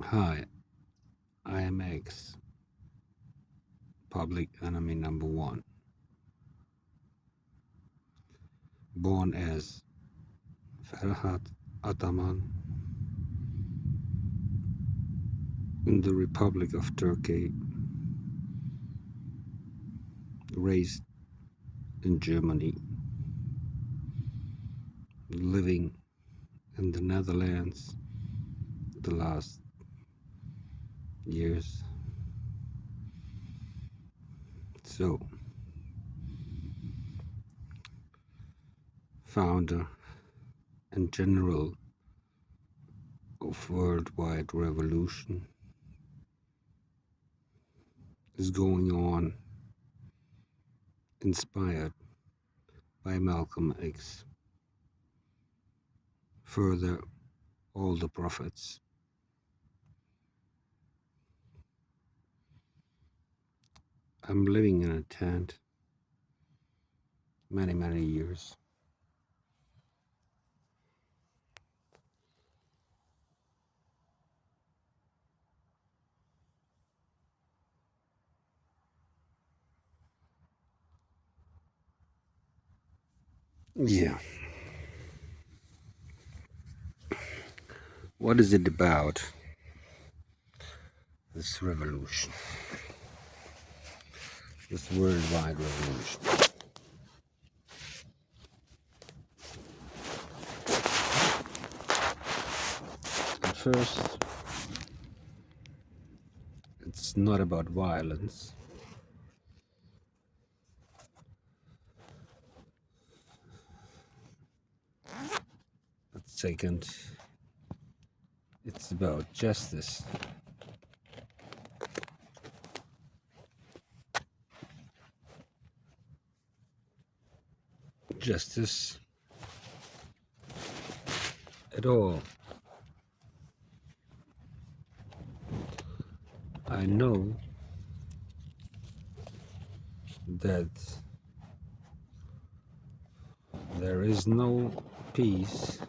Hi, I am X, public enemy number one, born as Ferhat Ataman in the Republic of Turkey, raised in Germany, living in the Netherlands the last years. So, founder and general of worldwide revolution is going on, inspired by Malcolm X. Further, all the prophets. I'm living in a tent many years. Yeah. What is it about, this revolution, this worldwide revolution? At first, it's not about violence. At second, it's about justice. Justice at all. I know that there is no peace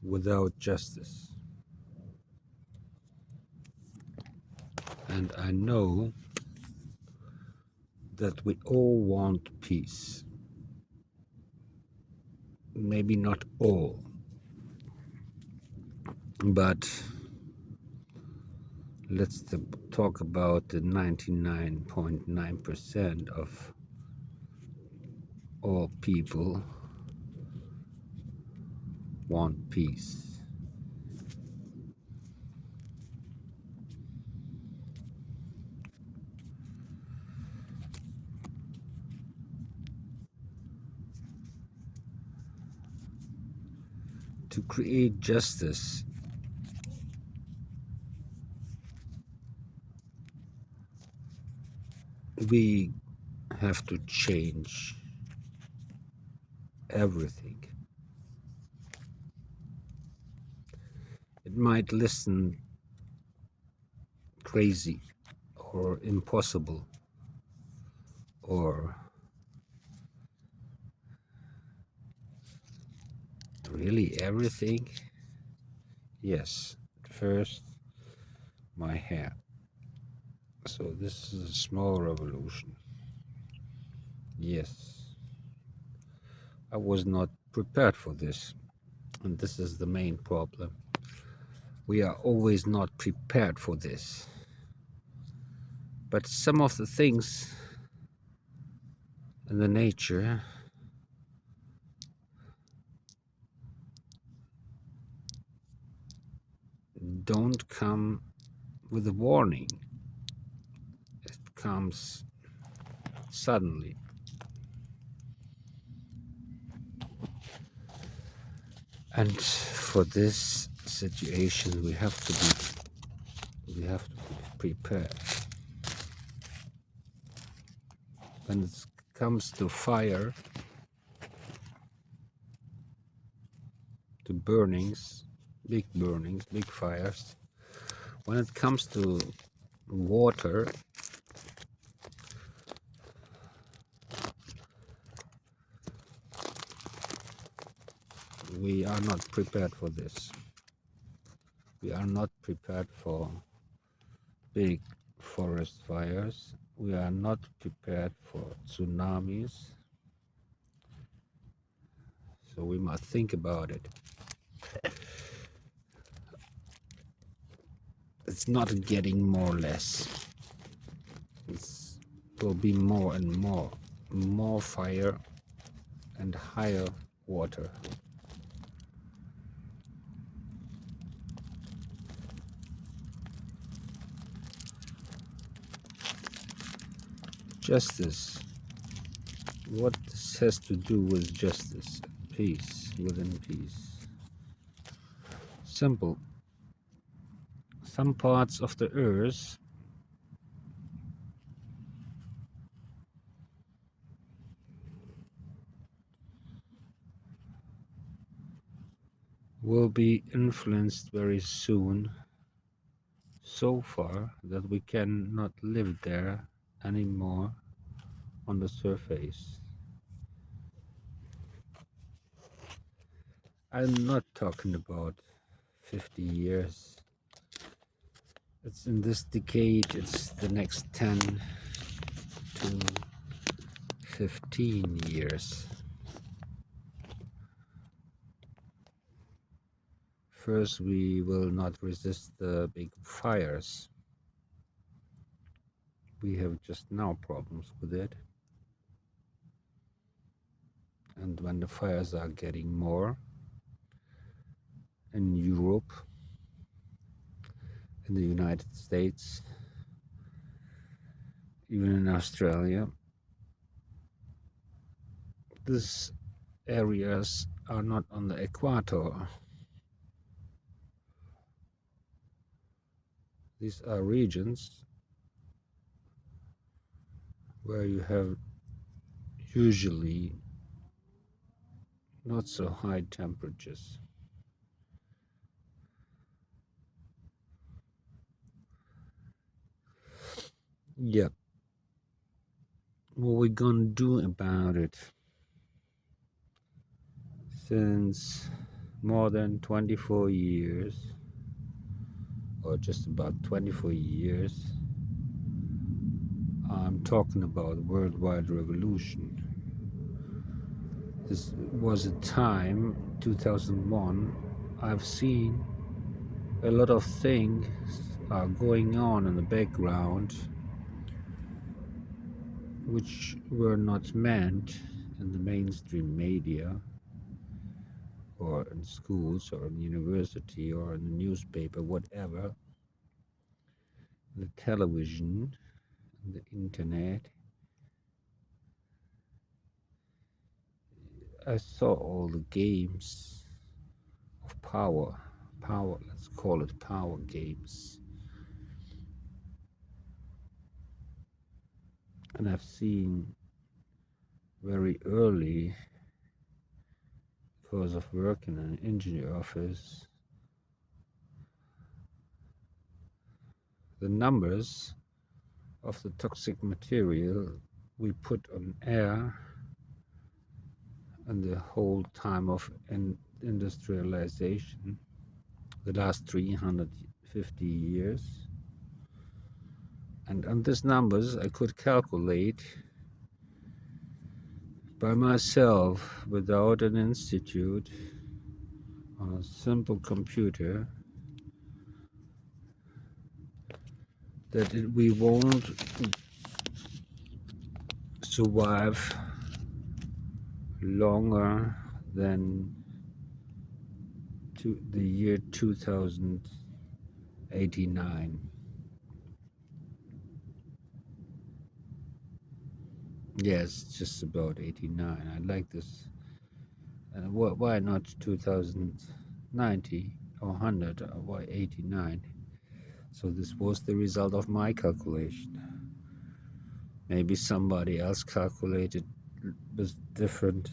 without justice. And I know that we all want peace. Maybe not all, but let's talk about the 99.9% of all people want peace. To create justice, we have to change everything. It might listen crazy or impossible or really everything. Yes, at first, my hair. So this is a small revolution. Yes, I was not prepared for this, and this is the main problem. We are always not prepared for this. But some of the things in the nature don't come with a warning. It comes suddenly. And for this situation we have to be prepared. When it comes to fire, to burnings, big fires, when it comes to water, we are not prepared for this. are not prepared for big forest fires. We are not prepared for tsunamis. So we must think about it. It's not getting more or less. It will be more and more fire and higher water. Justice. What this has to do with justice, peace, within peace. Simple. Some parts of the earth will be influenced very soon, so far that we cannot live there anymore on the surface. I'm not talking about 50 years. It's in this decade, it's the next 10 to 15 years. First, we will not resist the big fires. We have just now problems with it. And when the fires are getting more in Europe, in the United States, even in Australia, these areas are not on the equator. These are regions where you have usually not so high temperatures. Yeah, what we gonna do about it? Since more than 24 years, or just about 24 years, I'm talking about worldwide revolution. This was a time, 2001, I've seen a lot of things are going on in the background which were not meant in the mainstream media or in schools or in university or in the newspaper, whatever, the television, the internet. I saw all the games of power, let's call it power games. And I've seen very early, because of working in an engineer office, the numbers of the toxic material we put on air and the whole time of industrialization, the last 350 years. And on these numbers I could calculate by myself without an institute on a simple computer that we won't survive longer than to the year 2089. Yes, just about 89. I like this. Why not 2090 or 100? Or why 89? So this was the result of my calculation. Maybe somebody else calculated with different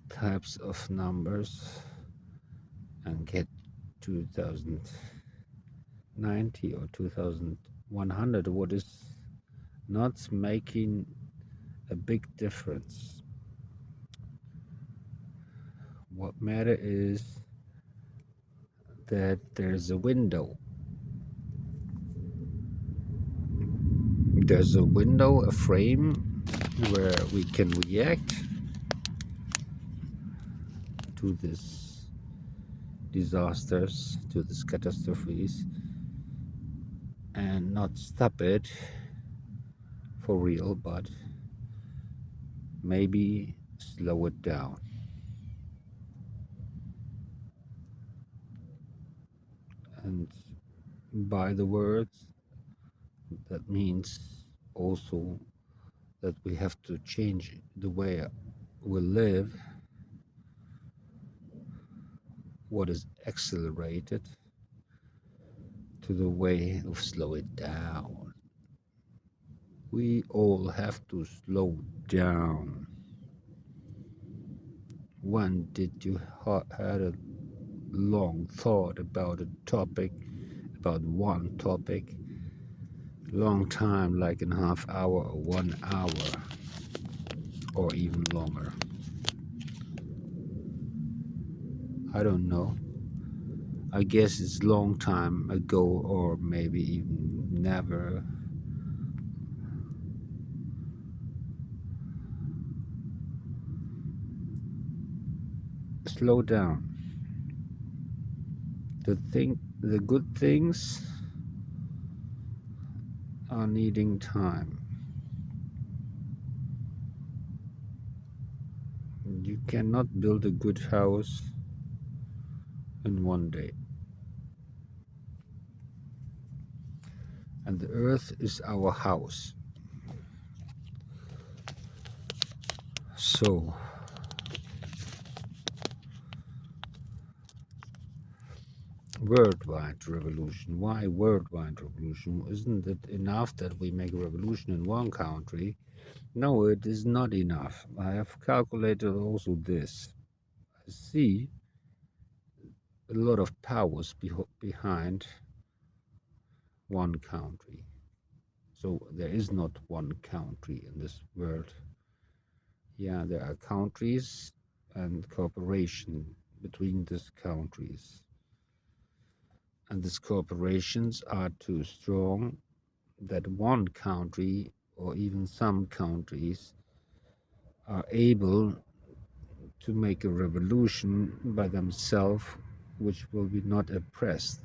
types of numbers and get 2090 or 2100, what is not making a big difference. What matter is that there's a window. There's a window, a frame, where we can react to these disasters, to these catastrophes, and not stop it for real, but maybe slow it down. And by the words, that means also that we have to change the way we live, what is accelerated, to the way of slow it down. We all have to slow down. When did you had a long thought about a topic, about one topic, long time, like in half hour or 1 hour, or even longer? I don't know. I guess it's long time ago, or maybe even never. Slow down. The good things are needing time. You cannot build a good house in one day. And the earth is our house. So, worldwide revolution. Why worldwide revolution? Isn't it enough that we make a revolution in one country? No, it is not enough. I have calculated also this. I see a lot of powers behind one country. So there is not one country in this world. Yeah, there are countries and cooperation between these countries. And these corporations are too strong that one country or even some countries are able to make a revolution by themselves, which will be not oppressed.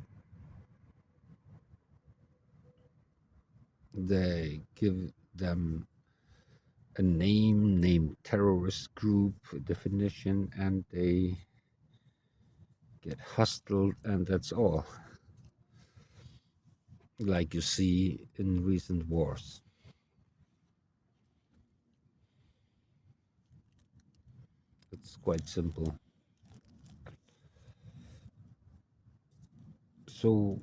They give them a name terrorist group definition, and they get hostile, and that's all, like you see in recent wars. It's quite simple. So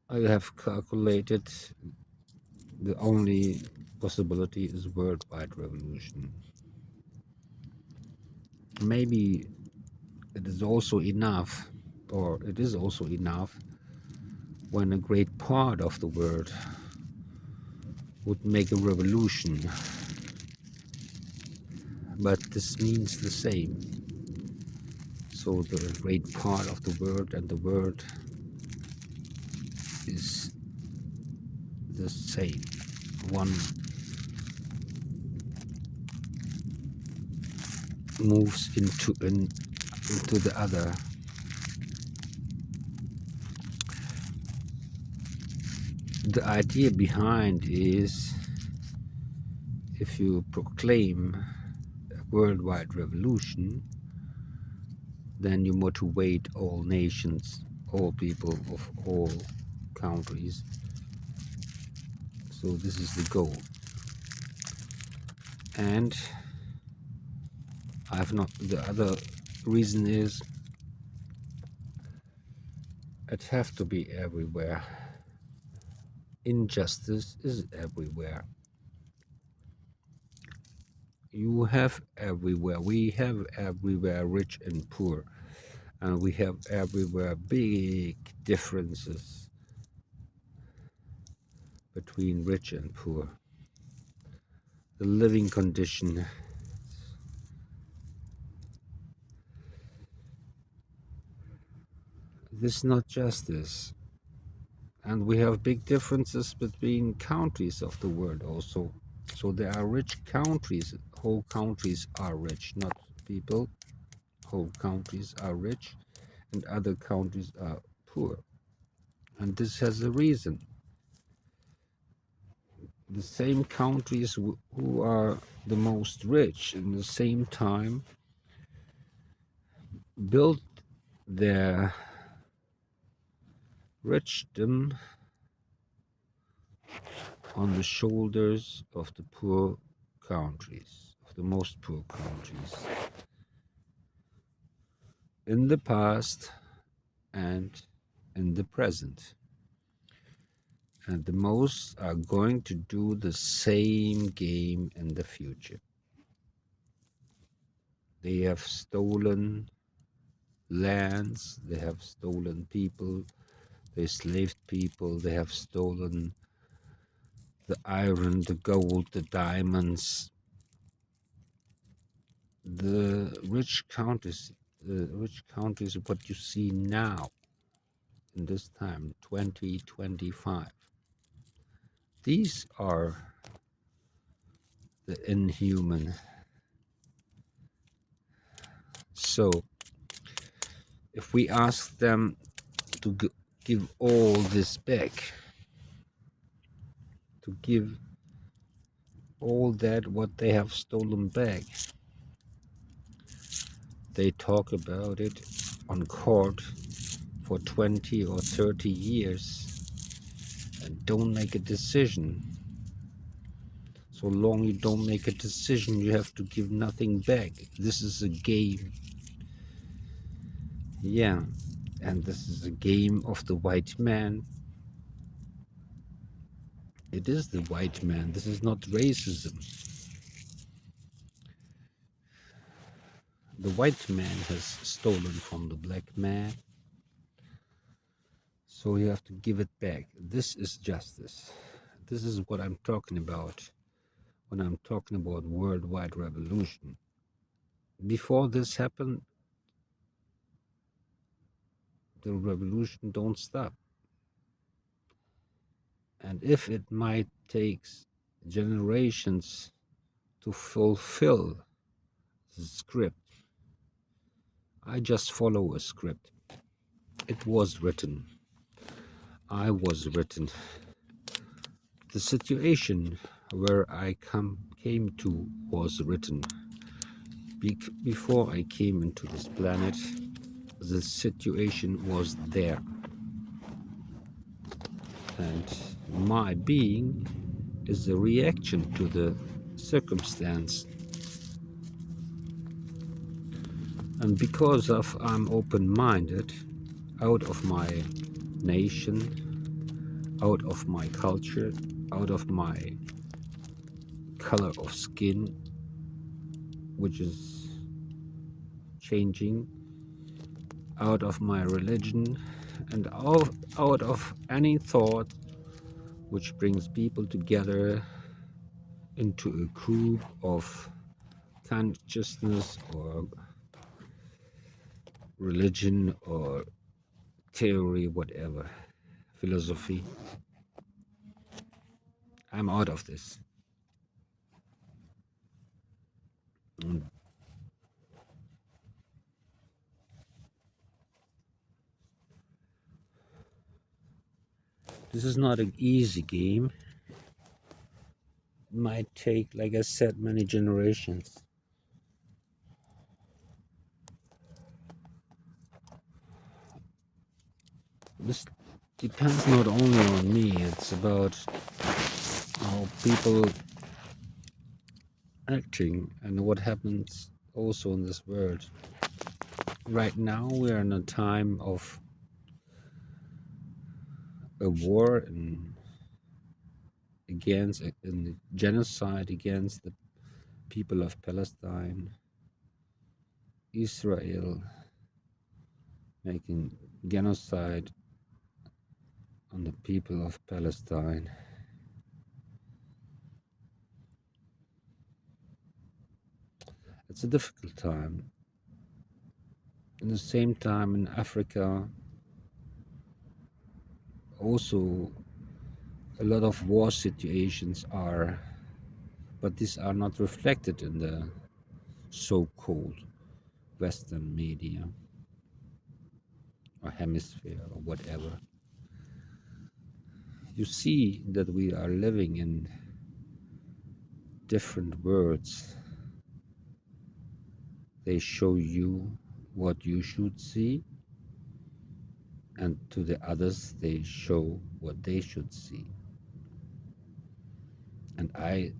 I have calculated the only possibility is worldwide revolution. Maybe it is also enough, or it is also enough, when a great part of the world would make a revolution. But this means the same. So the great part of the world and the world is the same. One moves into the other. The idea behind is, if you proclaim a worldwide revolution, then you motivate all nations, all people of all countries. So this is the goal. And I've not, the other reason is it have to be everywhere. Injustice is everywhere. You have everywhere. We have everywhere rich and poor. And we have everywhere big differences between rich and poor. The living condition, This is not justice. And we have big differences between countries of the world also. So there are rich countries, whole countries are rich, not people. Whole countries are rich and other countries are poor. And this has a reason. The same countries who are the most rich in the same time built their richdom on the shoulders of the poor countries, of the most poor countries, in the past and in the present. And the most are going to do the same game in the future. They have stolen lands, they have stolen people, they slaved people, they have stolen the iron, the gold, the diamonds. The rich countries, what you see now in this time, 2025, these are the inhuman. So if we ask them to give all this back, to give all that what they have stolen back, they talk about it on court for 20 or 30 years and don't make a decision. So long you don't make a decision, you have to give nothing back. This is a game. Yeah, and this is a game of the white man. It is the white man. This is not racism. The white man has stolen from the black man, so you have to give it back. This is justice. This is what I'm talking about when I'm talking about worldwide revolution. Before this happened, the revolution don't stop. And if it might take generations to fulfill the script, I just follow a script. It was written. I was written. The situation where I came to was written. Before I came into this planet, the situation was there. And my being is a reaction to the circumstance. And because of I'm open-minded, out of my nation, out of my culture, out of my color of skin, which is changing, out of my religion, and out of any thought which brings people together into a group of consciousness or religion or theory, whatever, philosophy. I'm out of this. And this is not an easy game. It might take, like I said, many generations. This depends not only on me, it's about how people acting and what happens also in this world. Right now we are in a time of a war and against in genocide against the people of Palestine, Israel making genocide on the people of Palestine. It's a difficult time. In the same time in Africa, Also, a lot of war situations are, but these are not reflected in the so-called Western media or hemisphere or whatever. You see that we are living in different worlds. They show you what you should see, and to the others, they show what they should see. And I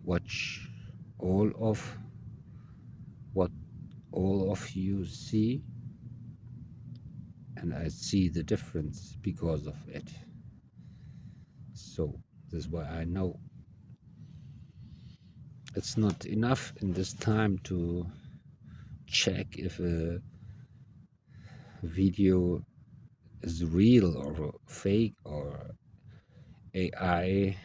watch all of what all of you see, and I see the difference because of it. So, this is why I know it's not enough in this time to check if a video is real or fake or AI.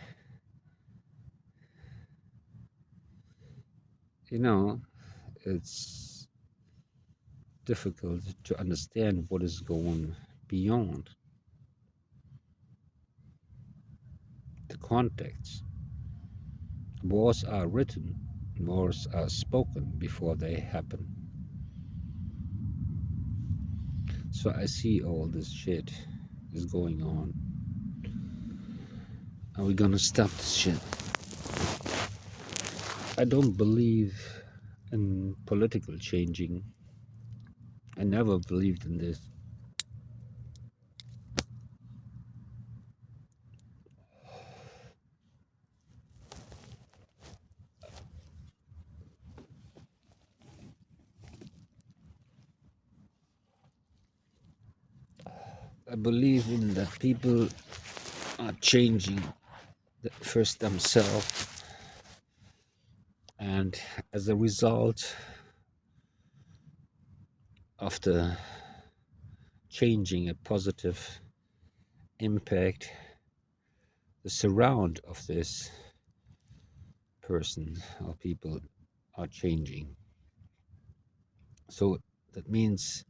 You know, it's difficult to understand what is going beyond the context. Wars are written, wars are spoken before they happen. So I see all this shit is going on. Are we gonna stop this shit? I don't believe in political changing. I never believed in this. I believe in that people are changing first themselves, and as a result of the changing a positive impact, the surround of this person or people are changing. So that means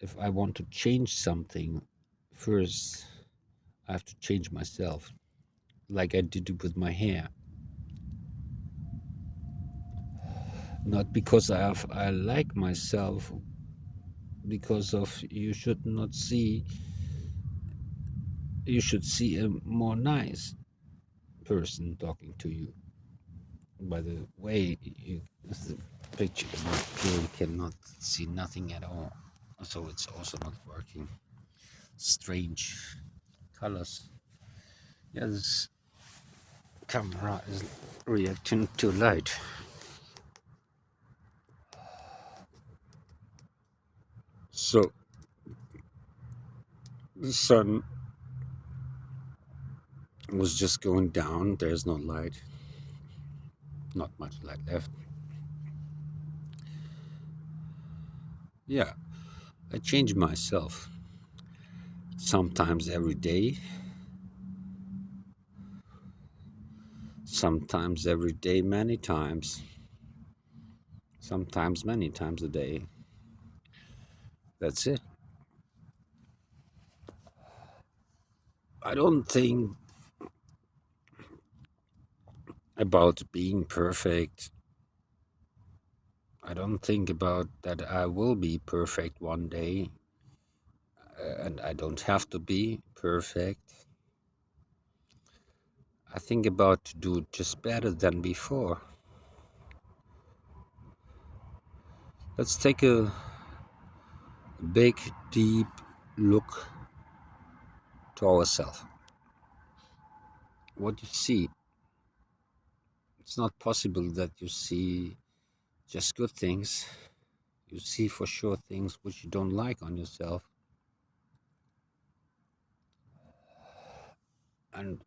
if I want to change something, first I have to change myself, like I did with my hair. Not because I like myself, because of you should see a more nice person talking to you. By the way, the picture is not clear, you cannot see nothing at all. So it's also not working. Strange colors. Yeah, this camera is reacting to light. So the sun was just going down. There's no light, not much light left. Yeah, I change myself sometimes every day, sometimes every day, many times, sometimes many times a day. That's it. I don't think about being perfect. I don't think about that I will be perfect one day, and I don't have to be perfect. I think about to do just better than before. Let's take a big, deep look to ourselves. What you see, it's not possible that you see just good things. You see for sure things which you don't like on yourself. And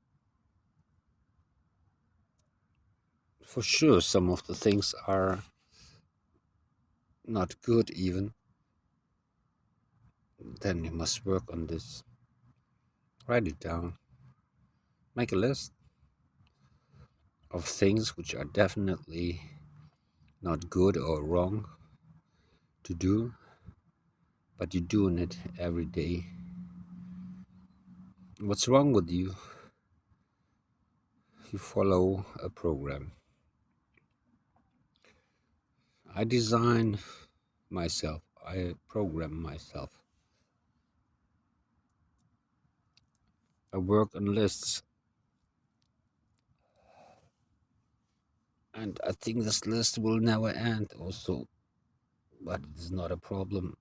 for sure, some of the things are not good, even. Then you must work on this. Write it down. Make a list of things which are definitely not good or wrong to do, but you're doing it every day. What's wrong with you? You follow a program. I design myself. I program myself. I work on lists. And I think this list will never end also. But it's not a problem.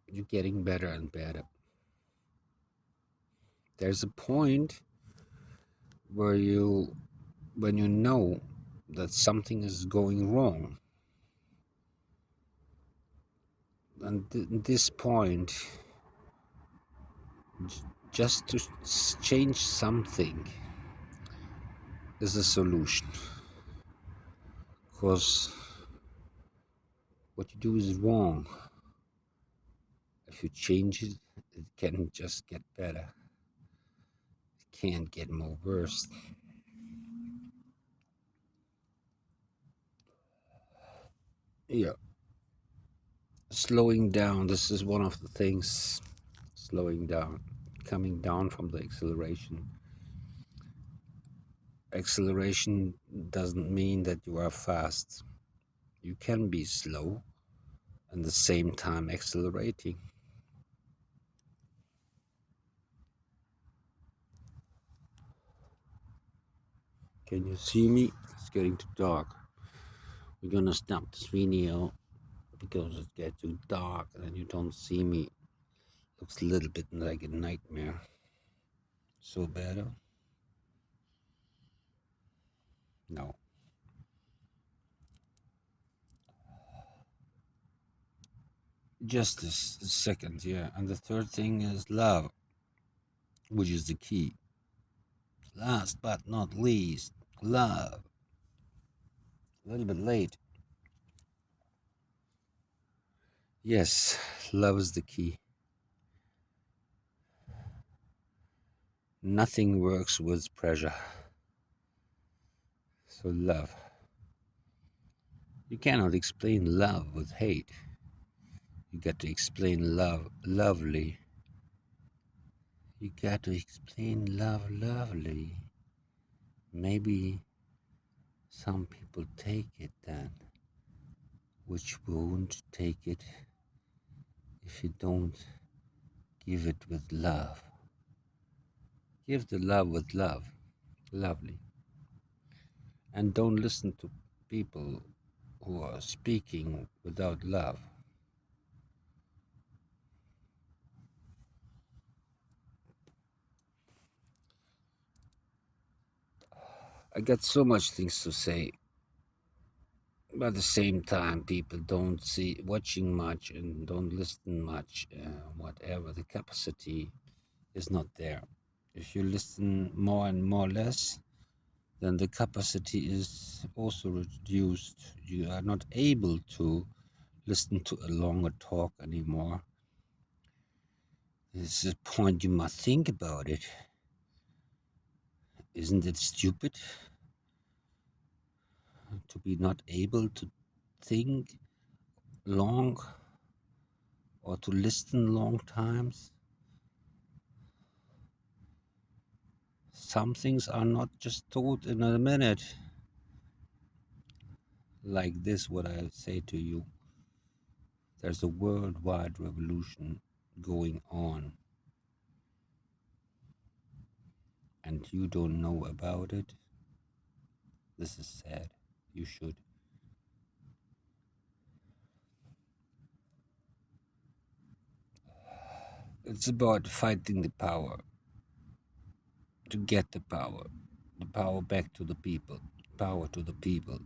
You're getting better and better. There's a point where when you know that something is going wrong. And this point, just to change something is a solution. Because what you do is wrong. If you change it, it can just get better. It can't get more worse. Yeah. Slowing down, this is one of the things. Slowing down, coming down from the acceleration. Acceleration doesn't mean that you are fast. You can be slow and at the same time accelerating. Can you see me? It's getting too dark. We're gonna stop this video because it gets too dark and you don't see me. Looks a little bit like a nightmare. So better? No. Just a second, yeah. And the third thing is love, which is the key. Last but not least, love. A little bit late. Yes, love is the key. Nothing works with pressure. So love. You cannot explain love with hate. You got to explain love lovely. You got to explain love lovely. Maybe some people take it then, which won't take it if you don't give it with love. Give the love with love. Lovely. And don't listen to people who are speaking without love. I got so much things to say, but at the same time, people don't see watching much and don't listen much. Whatever the capacity is not there. If you listen more and more less, then the capacity is also reduced. You are not able to listen to a longer talk anymore. This is a point you must think about it. Isn't it stupid to be not able to think long or to listen long times? Some things are not just told in a minute. Like this, what I say to you, there's a worldwide revolution going on, and you don't know about it. This is sad. You should. It's about fighting the power, to get the power back to the people, power to the people.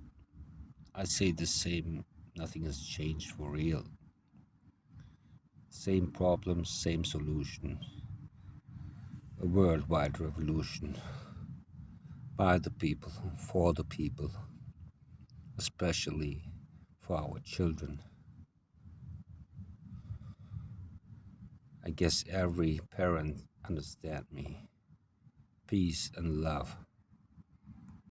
I say the same, nothing has changed for real. Same problems, same solution. A worldwide revolution by the people, for the people, especially for our children. I guess every parent understands me. Peace and love.